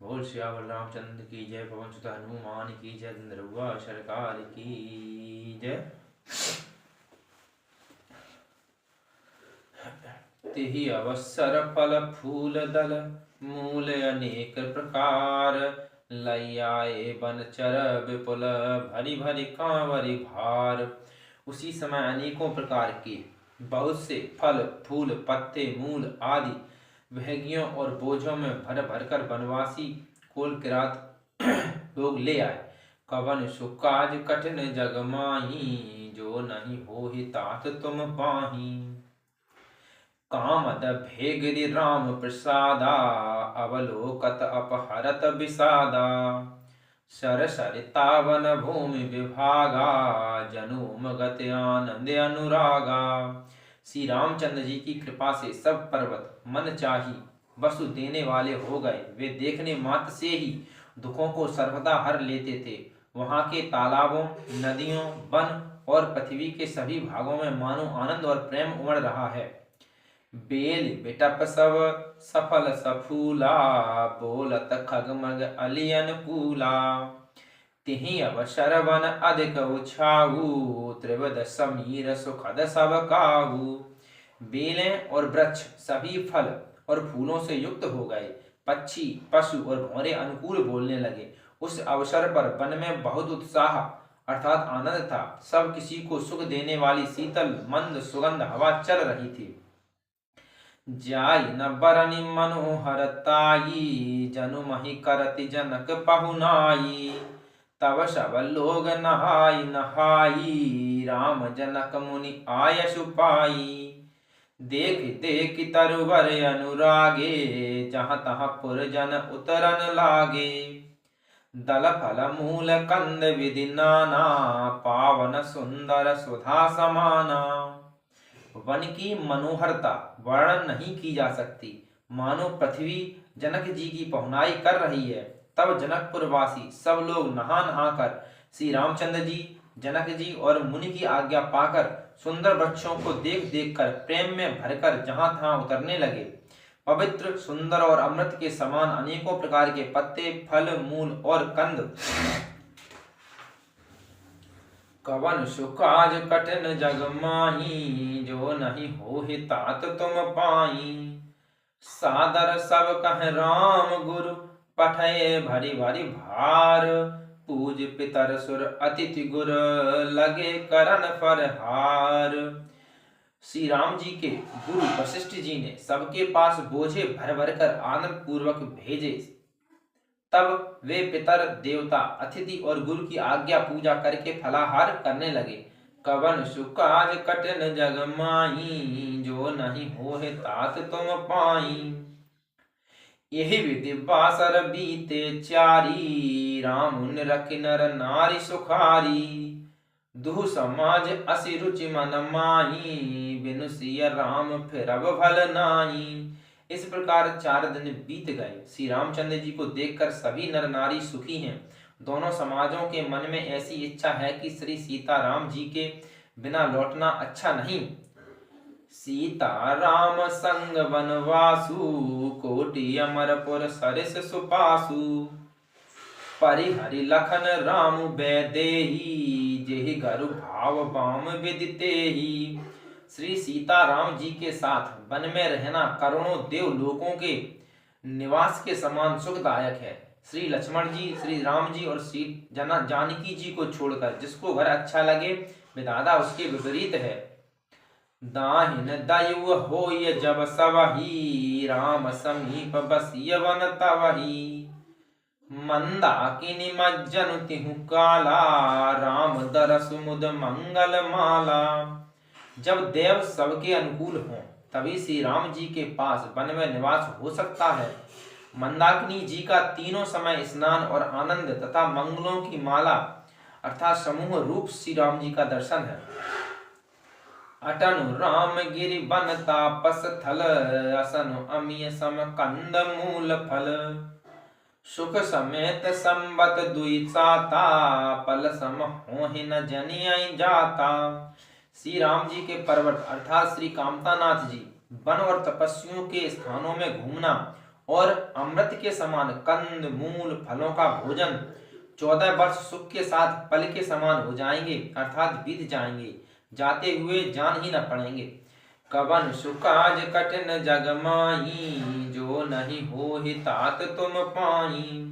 बोल श्यावर रामचंद्र की जय। पवन सुत हनुमान की जय। नरुआ सरकार की जय। तिहि अवसर फल फूल दल मूल अनेक प्रकार। लई आए बनचर विपुल भरी भरी कांवरी भार। उसी समय अनेकों प्रकार के बहुत से फल फूल पत्ते मूल आदि वहगियों और बोझों में भर भर कर बनवासी कोल किरात लोग ले आए। कवन सुकाज कठिन जग माही जो नहीं होहि तात तुम पाही। कामद भेगिरि राम प्रसादा अवलोकत अपहरत विषादा। सर सरितावन भूमि विभागा जनुम गति आनंद अनुरागा। श्री रामचंद्र जी की कृपा से सब पर्वत मन चाही वस्तु देने वाले हो गए। वे देखने मात्र से ही दुखों को सर्वदा हर लेते थे। वहां के तालाबों नदियों वन और पृथ्वी के सभी भागों में मानो आनंद और प्रेम उमड़ रहा है। बेल बिटप सब सफल सफूला बोलत खगमग अली अनुकूला। तिहि अवसर वन अधिक उछाऊ त्रिवद समीर सुखद सब काऊ। बेलें और वृक्ष सभी फल और फूलों से युक्त हो गए। पक्षी पशु और भौरे अनुकूल बोलने लगे। उस अवसर पर वन में बहुत उत्साह अर्थात आनंद था। सब किसी को सुख देने वाली शीतल मंद सुगंध हवा चल रही थी। जाई न बरनि मनोहर ताई जनु मही करति जनक पहुनाई। तब सब लोग नहाई नहाई राम जनक मुनि आयसु पाई। देख देख तरुवर अनुरागे जहाँ तहाँ पुरजन उतरन लागे। दल फल मूल कंद विधि नाना पावन सुंदर सुधा समाना। वन की मनोहरता वर्णन नहीं की जा सकती। मानो पृथ्वी जनक जी की पहुनाई कर रही है। तब जनकपुर वासी सब लोग नहा नहा कर श्री रामचंद्र जी जनक जी और मुनि की आज्ञा पाकर सुंदर वृक्षों को देख देख कर प्रेम में भरकर जहां तहां उतरने लगे। पवित्र सुंदर और अमृत के समान अनेकों प्रकार के पत्ते फल मूल और कंद कवन सुकाज कठिन जग माही जो नहीं होहि तात तुम पाई। सादर सब कह राम गुरु पठय भरी भरी भार। पूज पितर सुर अतिथि गुर लगे करन फरहार। श्री राम जी के गुरु वशिष्ठ जी ने सबके पास बोझे भर भर कर आनंद पूर्वक भेजे। तब वे पितर देवता अतिथि और गुरु की आज्ञा पूजा करके फलाहार करने लगे। कवन सुकाज कठिन जग माही जो नहीं होहि तात तुम पाई। यही विधि बासर बीते चारी राम निरख नर नारी सुखारी। दुह समाज असि रुचि मन माही बिनु सिय राम फिरब भल नाही। इस प्रकार 4 दिन बीत गए। श्री रामचंद्र जी को देखकर सभी नर नारी सुखी हैं। दोनों समाजों के मन में ऐसी इच्छा है कि श्री सीता राम जी के बिना लौटना अच्छा नहीं। सीता राम संग वनवासु कोटि अमरपुर सरिस सुपासु। परिहरि लखन राम बैदेही जेहि गरु भाव बाम विदितेहि। श्री सीता राम जी के साथ वन में रहना करोड़ों देव लोकों के निवास के समान सुखदायक है। श्री लक्ष्मण जी श्री राम जी और श्री जानकी जी को छोड़कर जिसको घर अच्छा लगे विधाता उसके विपरीत है। दाहिन दयु होय जब सबही राम समीप बसिय वन तवही। मंदाकिनी मज्जनु तिहु काला राम दरस मुद मंगल माला। जब देव सबके अनुकूल हों तभी श्री राम जी के पास वन में निवास हो सकता है। मंदाकिनी जी का तीनों समय स्नान और आनंद तथा मंगलों की माला अर्थात समूह रूप श्री राम जी का दर्शन है। अटनु राम गिरि वन तापस थल असनु अमिय सम कंद मूल फल। सुख समेत संबत दुई चाता पल सम होहि न जनिय जाता। श्री राम जी के पर्वत अर्थात श्री कामतानाथ जी वन और तपस्वियों के स्थानों में घूमना और अमृत के समान कंद मूल फलों का भोजन। 14 वर्ष सुख के साथ पल के समान हो जाएंगे, अर्थात बीत जाएंगे, जाते हुए जान ही न पड़ेंगे। कवन सुकाज कठिन जग माही, जो नहीं हो तात तुम पाई।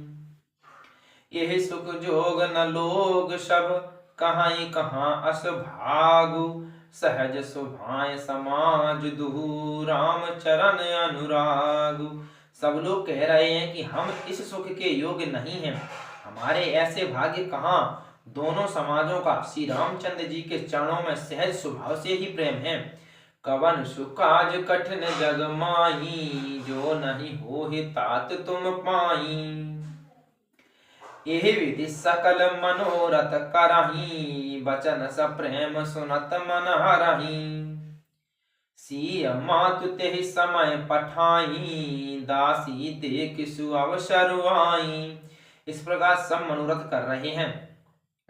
यह सुख जोग न लोग सब, कहाँ कहाँ अस भागु। सहज सुभाए समाज दुहु, राम चरण अनुरागु। सब लोग कह रहे हैं कि हम इस सुख के योग्य नहीं हैं, हमारे ऐसे भाग्य कहाँ। दोनों समाजों का श्री रामचंद्र जी के चरणों में सहज स्वभाव से ही प्रेम है। कवन सुकाज कठिन जग माही, जो नहीं हो तात तुम पाई। यही विधि सकल मनोरथ करही, बचन स प्रेम सुनत मन हरही। सिय मातु तेहि समय पठाई, दासी देख सु अवसर आई। इस प्रकार सब मनोरथ कर रहे हैं।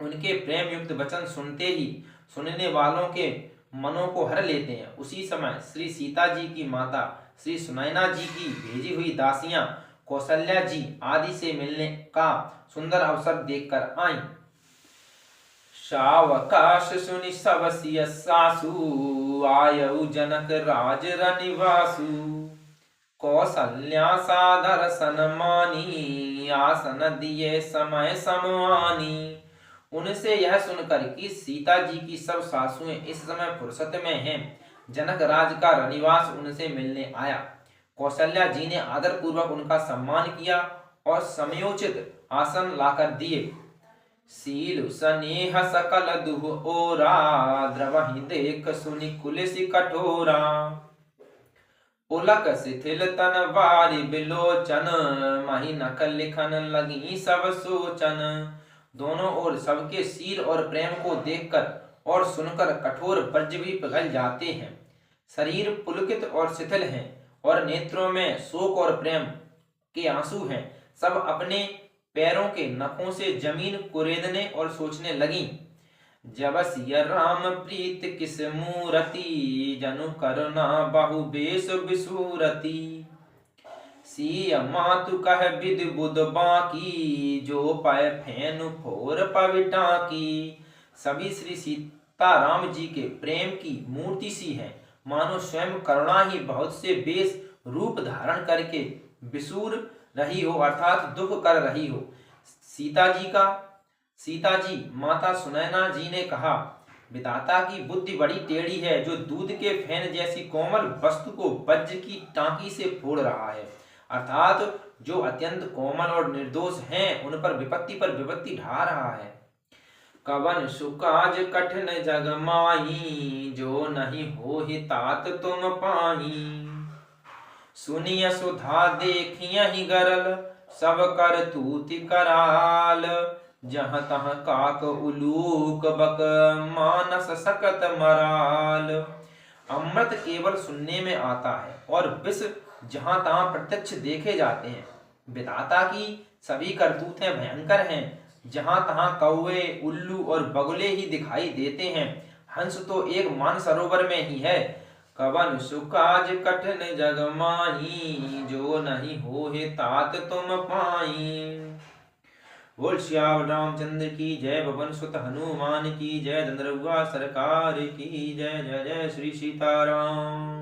उनके प्रेम युक्त वचन सुनते ही सुनने वालों के मनों को हर लेते हैं। उसी समय श्री सीता जी की माता श्री सुनैना जी की भेजी हुई दासियां कौशल्या जी आदि से मिलने का सुंदर अवसर देखकर आईं। सावकाश सुनि सब सिय सासु, आयउ जनक राज रनिवासु। कौशल्या सादर सन्मानी, आसन दिए समय समानी। उनसे यह सुनकर कि सीता जी की सब सासुएं इस समय फुर्सत में हैं, जनक राज का रनिवास उनसे मिलने आया। कौशल्या जी ने आदर पूर्वक उनका सम्मान किया और समयोचित आसन लाकर दिए। सील स्नेह सकल दुह ओरा, द्रवहि देख सुनि कुलिसि कठोरा। उलक शिथिल तन वारि बिलोचन, मही नख लिखन लगी सब सोचन। दोनों ओर सबके शील और प्रेम को देखकर और सुनकर कठोर वज्र भी पिघल जाते हैं। शरीर पुलकित और शिथिल हैं और नेत्रों में शोक और प्रेम के आंसू हैं। सब अपने पैरों के नखों से जमीन कुरेदने और सोचने लगी। जब सिय राम प्रीत किस मूरति, जनु करुणा बहु बेस बिसूरति। सिय मातु कह विधि बुध बाकी, जो पाए फेनु फोर पविटा की। सभी श्री सीताराम जी के प्रेम की मूर्ति सी हैं, मानो स्वयं करुणा ही बहुत से बेस रूप धारण करके विसूर रही हो, अर्थात दुख कर रही हो। सीता जी माता सुनैना जी ने कहा, विधाता की बुद्धि बड़ी टेढ़ी है, जो दूध के फेन जैसी कोमल वस्तु को वज्र की टांकी से फोड़ रहा है, अर्थात जो अत्यंत कोमल और निर्दोष हैं उन पर विपत्ति ढा रहा है। कवन सुकाज कठिन जग माही, जो नहीं हो तात तुम पाही। सुनिय सुधा देखियहि गरल, सब कर तूति कराल। जहाँ तहाँ काक उलूक बक, मानस सकत मराल। अमृत केवल सुनने में आता है और विष जहाँ तहाँ प्रत्यक्ष देखे जाते हैं। विधाता की सभी करतूतें भयंकर हैं। जहाँ तहाँ कौवे, उल्लू और बगुले ही दिखाई देते हैं, हंस तो एक मानसरोवर में ही है। कवन सुकाज कठिन जग माही, जो नहीं हो तात तुम पाई। बोल श्याम रामचंद्र की जय, पवन सुत हनुमान की जय, धनरवा सरकार की जय। जय जय श्री सीताराम।